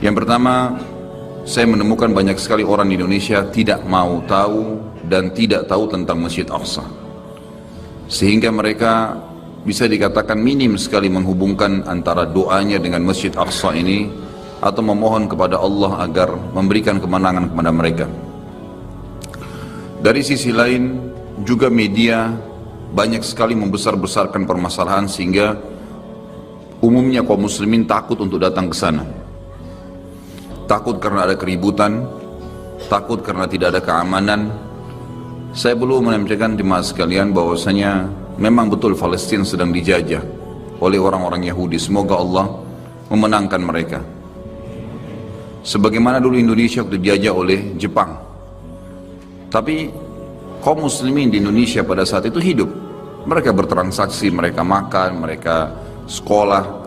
Yang pertama, saya menemukan banyak sekali orang di Indonesia tidak mau tahu dan tidak tahu tentang Masjid Aqsa. Sehingga mereka bisa dikatakan minim sekali menghubungkan antara doanya dengan Masjid Aqsa ini atau memohon kepada Allah agar memberikan kemenangan kepada mereka. Dari sisi lain juga media banyak sekali membesar-besarkan permasalahan sehingga umumnya kaum muslimin takut untuk datang ke sana. Takut karena ada keributan, takut karena tidak ada keamanan. Saya perlu menyampaikan jemaah sekalian bahwasanya memang betul Palestina sedang dijajah oleh orang-orang Yahudi. Semoga Allah memenangkan mereka. Sebagaimana dulu Indonesia waktu dijajah oleh Jepang. Tapi kaum muslimin di Indonesia pada saat itu hidup. Mereka bertransaksi, mereka makan, mereka sekolah.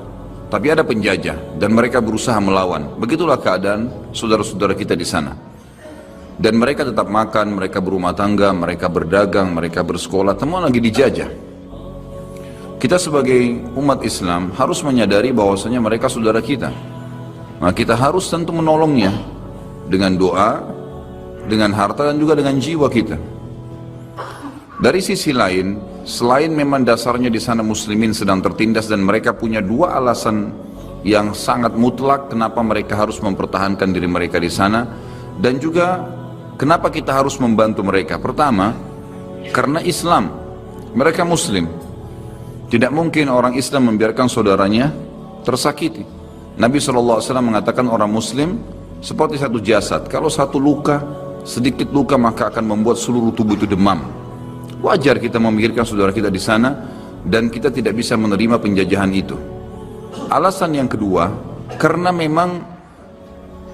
Tapi ada penjajah dan mereka berusaha melawan. Begitulah keadaan saudara-saudara kita di sana. Dan mereka tetap makan, mereka berumah tangga, mereka berdagang, mereka bersekolah, semua lagi dijajah. Kita sebagai umat Islam harus menyadari bahwasanya mereka saudara kita. Nah, kita harus tentu menolongnya dengan doa, dengan harta dan juga dengan jiwa kita. Dari sisi lain, selain memang dasarnya di sana muslimin sedang tertindas dan mereka punya dua alasan yang sangat mutlak kenapa mereka harus mempertahankan diri mereka di sana, dan juga kenapa kita harus membantu mereka. Pertama, karena Islam, mereka muslim. Tidak mungkin orang Islam membiarkan saudaranya tersakiti. Nabi SAW mengatakan orang muslim seperti satu jasad. Kalau satu luka, sedikit luka maka akan membuat seluruh tubuh itu demam. Wajar kita memikirkan saudara kita di sana dan kita tidak bisa menerima penjajahan itu. Alasan yang kedua, karena memang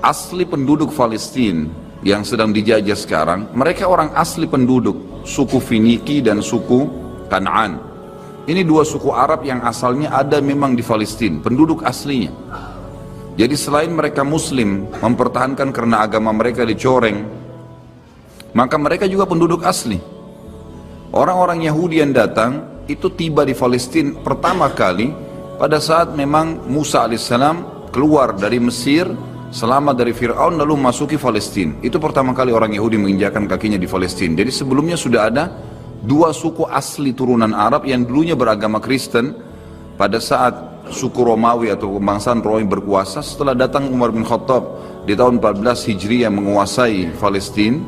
asli penduduk Palestina yang sedang dijajah sekarang, mereka orang asli penduduk suku Finiki dan suku Kanaan. Ini dua suku Arab yang asalnya ada memang di Palestina, penduduk aslinya. Jadi selain mereka muslim mempertahankan karena agama mereka dicoreng, maka mereka juga penduduk asli. Orang-orang Yahudi yang datang itu tiba di Palestina pertama kali pada saat memang Musa alaihissalam keluar dari Mesir, selamat dari Fir'aun lalu masuki Palestina. Itu pertama kali orang Yahudi menginjakkan kakinya di Palestina. Jadi sebelumnya sudah ada dua suku asli turunan Arab yang dulunya beragama Kristen. Pada saat suku Romawi atau kebangsaan Romawi berkuasa, setelah datang Umar bin Khattab di tahun 14 Hijriah menguasai Palestina,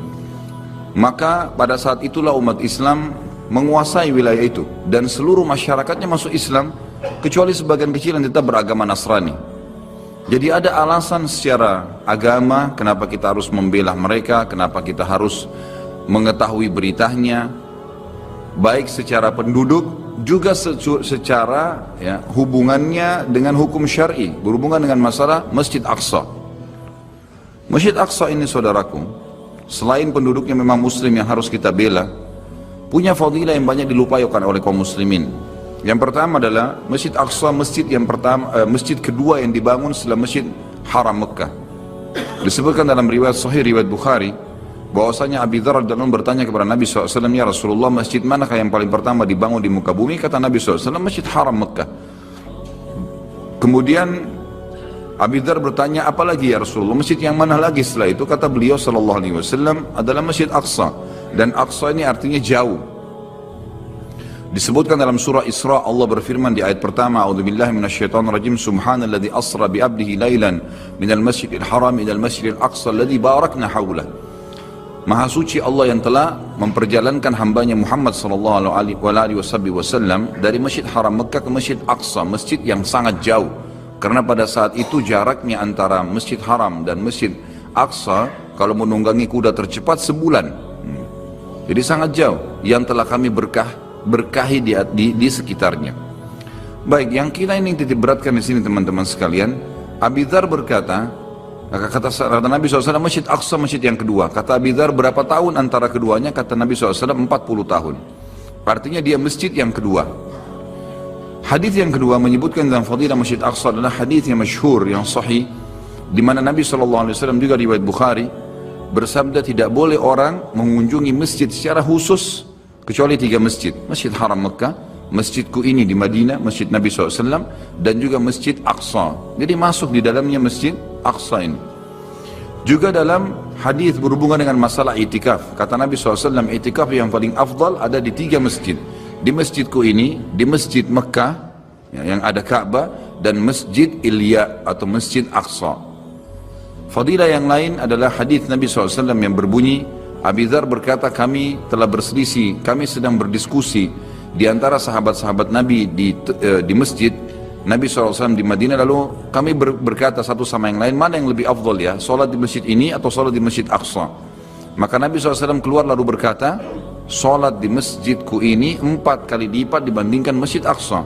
maka pada saat itulah umat Islam menguasai wilayah itu dan seluruh masyarakatnya masuk Islam kecuali sebagian kecil yang tetap beragama Nasrani. Jadi ada alasan secara agama kenapa kita harus membela mereka, kenapa kita harus mengetahui beritanya, baik secara penduduk juga secara hubungannya dengan hukum syar'i, berhubungan dengan masalah Masjid Aqsa. Masjid Aqsa ini saudaraku, selain penduduknya memang muslim yang harus kita bela, punya fadilah yang banyak dilupakan oleh kaum muslimin. Yang pertama adalah Masjid Aqsa, masjid kedua yang dibangun setelah Masjid Haram Mekah. Disebutkan dalam riwayat Sahih, riwayat Bukhari, bahwasanya Abi Dzar radhiyallahu anhu bertanya kepada Nabi SAW, ya Rasulullah, masjid manakah yang paling pertama dibangun di muka bumi? Kata Nabi SAW, Masjid Haram Mekah. Kemudian Abi Dzar bertanya, apa lagi ya Rasulullah, masjid yang mana lagi setelah itu? Kata beliau SAW adalah Masjid Aqsa, dan Aqsa ini artinya jauh. Disebutkan dalam surah Isra, Allah berfirman di ayat pertama, A'udzubillahi minasyaitonirrajim, Subhanalladzi asra bi 'abdihi lailan minal masjidil haram ilal masjidil aqsa alladzi barakna haulah. Maha suci Allah yang telah memperjalankan hambanya Muhammad sallallahu alaihi wasallam dari Masjid Haram Mekah ke Masjid Aqsa, masjid yang sangat jauh. Karena pada saat itu jaraknya antara Masjid Haram dan Masjid Aqsa kalau menunggangi kuda tercepat sebulan. Jadi sangat jauh yang telah kami berkahi di sekitarnya. Baik, yang kita ini titik beratkan di sini teman-teman sekalian, Abi Dzar berkata, kata Nabi SAW, Masjid Aqsa masjid yang kedua. Kata Abi Dzar, berapa tahun antara keduanya? Kata Nabi SAW, 40 tahun. Artinya dia masjid yang kedua. Hadis yang kedua menyebutkan dalam fadilah Masjid Aqsa adalah hadis yang masyhur, yang sahih, di mana Nabi SAW juga riwayat Bukhari bersabda, tidak boleh orang mengunjungi masjid secara khusus kecuali 3 masjid. Masjid Haram Mekah, masjidku ini di Madinah, masjid Nabi SAW, dan juga masjid Aqsa. Jadi masuk di dalamnya masjid Aqsa ini. Juga dalam hadis berhubungan dengan masalah itikaf, kata Nabi SAW, itikaf yang paling afdal ada di 3 masjid. Di masjidku ini, di masjid Mekah yang ada Ka'bah, dan masjid Ilya atau masjid Aqsa. Fadilah yang lain adalah hadis Nabi SAW yang berbunyi, Abi Dzar berkata, kami telah berselisih, kami sedang berdiskusi di antara sahabat-sahabat Nabi di masjid Nabi SAW di Madinah, lalu kami berkata satu sama yang lain, mana yang lebih afdal ya, solat di masjid ini atau solat di masjid Aqsa? Maka Nabi SAW keluar lalu berkata, solat di masjidku ini 4 kali lipat dibandingkan masjid Aqsa.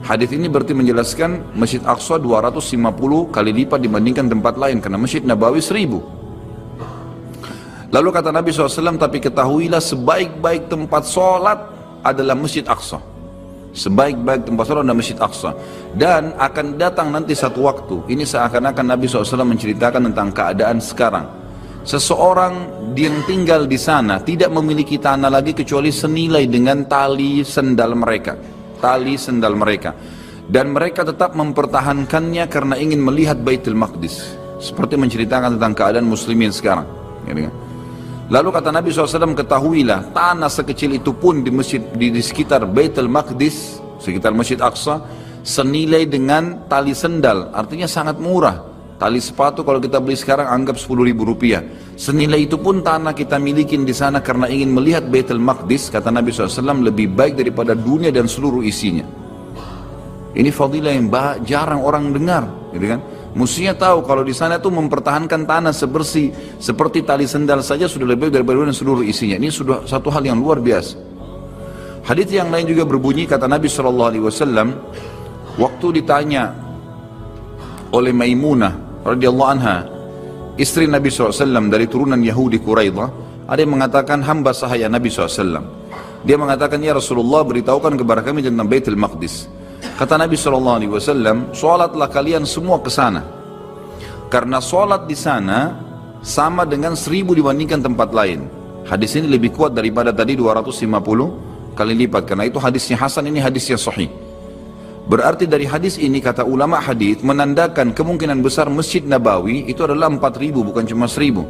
Hadis ini berarti menjelaskan masjid Aqsa 250 kali lipat dibandingkan tempat lain, karena masjid Nabawi 1000. Lalu kata Nabi SAW, tapi ketahuilah sebaik-baik tempat solat adalah masjid Aqsa. Sebaik-baik tempat sholat adalah masjid Aqsa. Dan akan datang nanti satu waktu, ini seakan-akan Nabi SAW menceritakan tentang keadaan sekarang. Seseorang yang tinggal di sana tidak memiliki tanah lagi kecuali senilai dengan tali sendal mereka. Tali sendal mereka. Dan mereka tetap mempertahankannya karena ingin melihat Baitul Maqdis. Seperti menceritakan tentang keadaan muslimin sekarang. Lalu kata Nabi SAW, ketahuilah tanah sekecil itu pun di masjid di sekitar Baitul Maqdis, sekitar Masjid Aqsa, senilai dengan tali sendal, artinya sangat murah. Tali sepatu kalau kita beli sekarang anggap 10.000 rupiah. Senilai itu pun tanah kita milikin di sana karena ingin melihat Baitul Maqdis, kata Nabi SAW, lebih baik daripada dunia dan seluruh isinya. Ini fadilah yang jarang orang dengar, gitu kan? Mestinya tahu kalau di sana itu mempertahankan tanah sebersih seperti tali sendal saja sudah lebih daripada dunia dan seluruh isinya. Ini sudah satu hal yang luar biasa. Hadits yang lain juga berbunyi, kata Nabi SAW, waktu ditanya oleh Maimunah radhiyallahu anha, istri Nabi SAW dari turunan Yahudi Quraidah, ada yang mengatakan, hamba sahaya Nabi SAW. Dia mengatakan, ya Rasulullah, beritahukan kepada kami tentang Baitul Maqdis. Kata Nabi SAW, sholatlah kalian semua ke sana. Karena sholat di sana sama dengan 1000 dibandingkan tempat lain. Hadis ini lebih kuat daripada tadi 250 kali lipat. Karena itu hadisnya Hasan, ini hadisnya sahih. Berarti dari hadis ini, kata ulama hadis, menandakan kemungkinan besar Masjid Nabawi itu adalah 4000, bukan cuma 1000.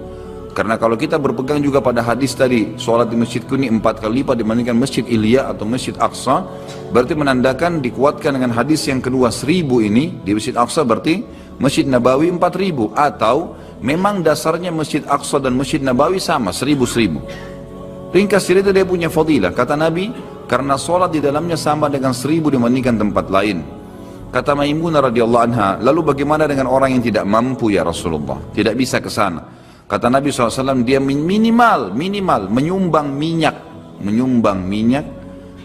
Karena kalau kita berpegang juga pada hadis tadi, sholat di masjidku ini 4 kali lipat dibandingkan Masjid Ilya atau Masjid Aqsa, berarti menandakan dikuatkan dengan hadis yang kedua 1000 ini di Masjid Aqsa, berarti Masjid Nabawi 4000, atau memang dasarnya Masjid Aqsa dan Masjid Nabawi sama 1000. Ringkas cerita dia punya fadilah, kata Nabi, karena sholat di dalamnya sama dengan 1000 dibandingkan tempat lain. Kata Maimunah radhiyallahu anha, lalu bagaimana dengan orang yang tidak mampu ya Rasulullah, tidak bisa ke sana? Kata Nabi SAW, dia minimal menyumbang minyak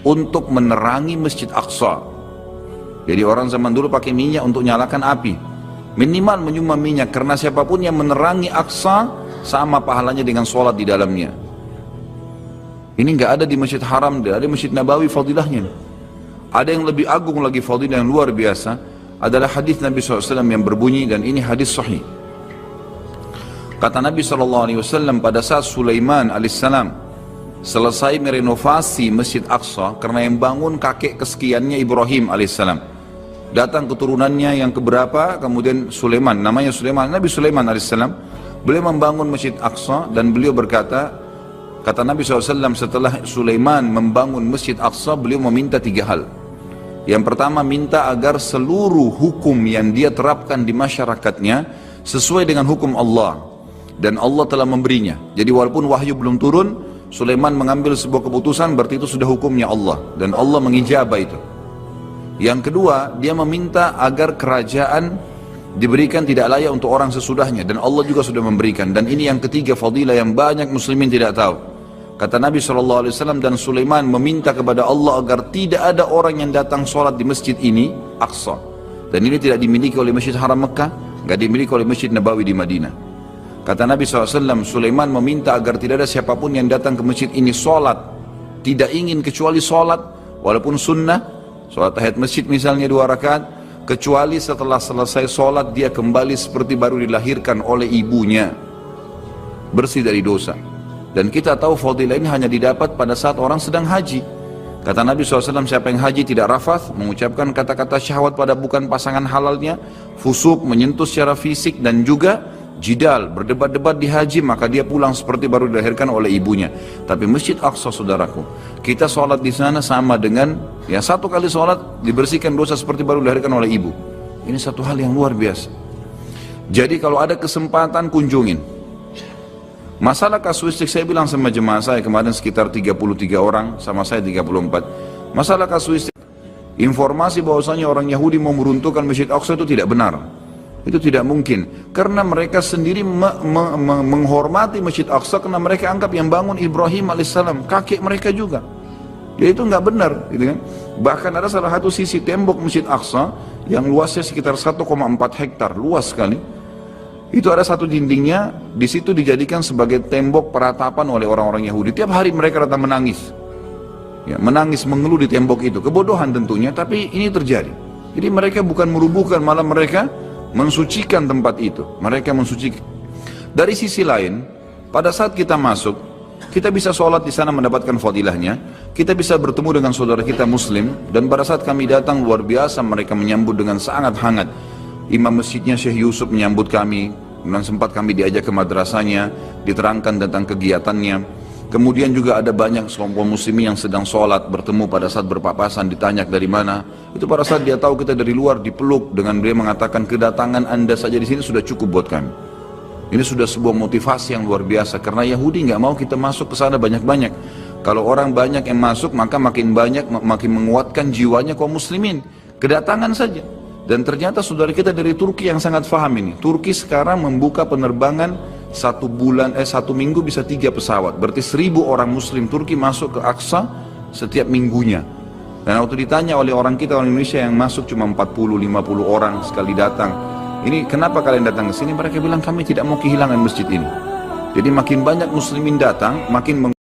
untuk menerangi Masjid Aqsa. Jadi orang zaman dulu pakai minyak untuk nyalakan api. Minimal menyumbang minyak, karena siapapun yang menerangi Aqsa sama pahalanya dengan sholat di dalamnya. Ini nggak ada di Masjid Haram, ada di Masjid Nabawi fadilahnya. Ada yang lebih agung lagi fadilah yang luar biasa, adalah hadis Nabi SAW yang berbunyi, dan ini hadis sahih. Kata Nabi SAW, pada saat Sulaiman alaihissalam selesai merenovasi Masjid Aqsa, karena yang bangun kakek kesekiannya Ibrahim alaihissalam, datang keturunannya yang keberapa, kemudian Sulaiman, namanya Sulaiman, Nabi Sulaiman alaihissalam, beliau membangun Masjid Aqsa, dan beliau berkata, kata Nabi SAW, setelah Sulaiman membangun Masjid Aqsa, beliau meminta 3 hal. Yang pertama, minta agar seluruh hukum yang dia terapkan di masyarakatnya sesuai dengan hukum Allah, dan Allah telah memberinya. Jadi walaupun wahyu belum turun, Sulaiman mengambil sebuah keputusan, berarti itu sudah hukumnya Allah, dan Allah mengijabah itu. Yang kedua, dia meminta agar kerajaan diberikan tidak layak untuk orang sesudahnya, dan Allah juga sudah memberikan. Dan ini yang ketiga fadilah yang banyak muslimin tidak tahu. Kata Nabi SAW, dan Sulaiman meminta kepada Allah agar tidak ada orang yang datang sholat di masjid ini, Aqsa. Dan ini tidak dimiliki oleh Masjid Haram Mekah, nggak dimiliki oleh Masjid Nabawi di Madinah. Kata Nabi SAW, Sulaiman meminta agar tidak ada siapapun yang datang ke masjid ini sholat, tidak ingin kecuali sholat, walaupun sunnah, sholat tahiyat masjid misalnya 2 rakaat, kecuali setelah selesai sholat dia kembali seperti baru dilahirkan oleh ibunya, bersih dari dosa. Dan kita tahu fadilah ini hanya didapat pada saat orang sedang haji. Kata Nabi SAW, siapa yang haji tidak rafath, mengucapkan kata-kata syahwat pada bukan pasangan halalnya, fusuk, menyentuh secara fisik, dan juga jidal, berdebat-debat di haji, maka dia pulang seperti baru dilahirkan oleh ibunya. Tapi Masjid Aqsa, saudaraku, kita sholat di sana sama dengan, ya, satu kali sholat dibersihkan dosa seperti baru dilahirkan oleh ibu. Ini satu hal yang luar biasa. Jadi kalau ada kesempatan, kunjungin. Masalah kasuistik, saya bilang sama jemaah saya kemarin sekitar 33 orang, sama saya 34. Masalah kasuistik, informasi bahwasanya orang Yahudi mau meruntuhkan Masjid Aqsa itu tidak benar. Itu tidak mungkin, karena mereka sendiri menghormati Masjid Aqsa karena mereka anggap yang bangun Ibrahim alaihissalam, kakek mereka juga. Jadi itu nggak benar, gitu kan? Bahkan ada salah satu sisi tembok Masjid Aqsa yang luasnya sekitar 1,4 hektar, luas sekali. Itu ada satu dindingnya, di situ dijadikan sebagai tembok peratapan oleh orang-orang Yahudi. Tiap hari mereka datang menangis, ya, menangis mengeluh di tembok itu. Kebodohan tentunya, tapi ini terjadi. Jadi mereka bukan merubuhkan, malah mereka mensucikan tempat itu. Mereka mensucikan. Dari sisi lain, pada saat kita masuk, kita bisa sholat di sana mendapatkan fadilahnya. Kita bisa bertemu dengan saudara kita Muslim. Dan pada saat kami datang, luar biasa mereka menyambut dengan sangat hangat. Imam masjidnya Syekh Yusuf menyambut kami, dan sempat kami diajak ke madrasahnya, diterangkan tentang kegiatannya. Kemudian juga ada banyak kelompok muslimin yang sedang sholat, bertemu pada saat berpapasan, ditanya dari mana. Itu pada saat dia tahu kita dari luar, dipeluk dengan dia mengatakan, kedatangan anda saja di sini sudah cukup buat kami. Ini sudah sebuah motivasi yang luar biasa, karena Yahudi nggak mau kita masuk ke sana banyak-banyak. Kalau orang banyak yang masuk, maka makin banyak, makin menguatkan jiwanya kaum muslimin. Kedatangan saja. Dan ternyata saudara kita dari Turki yang sangat paham ini. Turki sekarang membuka penerbangan satu minggu bisa 3 pesawat. Berarti 1000 orang muslim Turki masuk ke Aqsa setiap minggunya. Dan waktu ditanya oleh orang kita, orang Indonesia yang masuk cuma 40-50 orang sekali datang. Ini kenapa kalian datang ke sini? Mereka bilang kami tidak mau kehilangan masjid ini. Jadi makin banyak muslimin datang, makin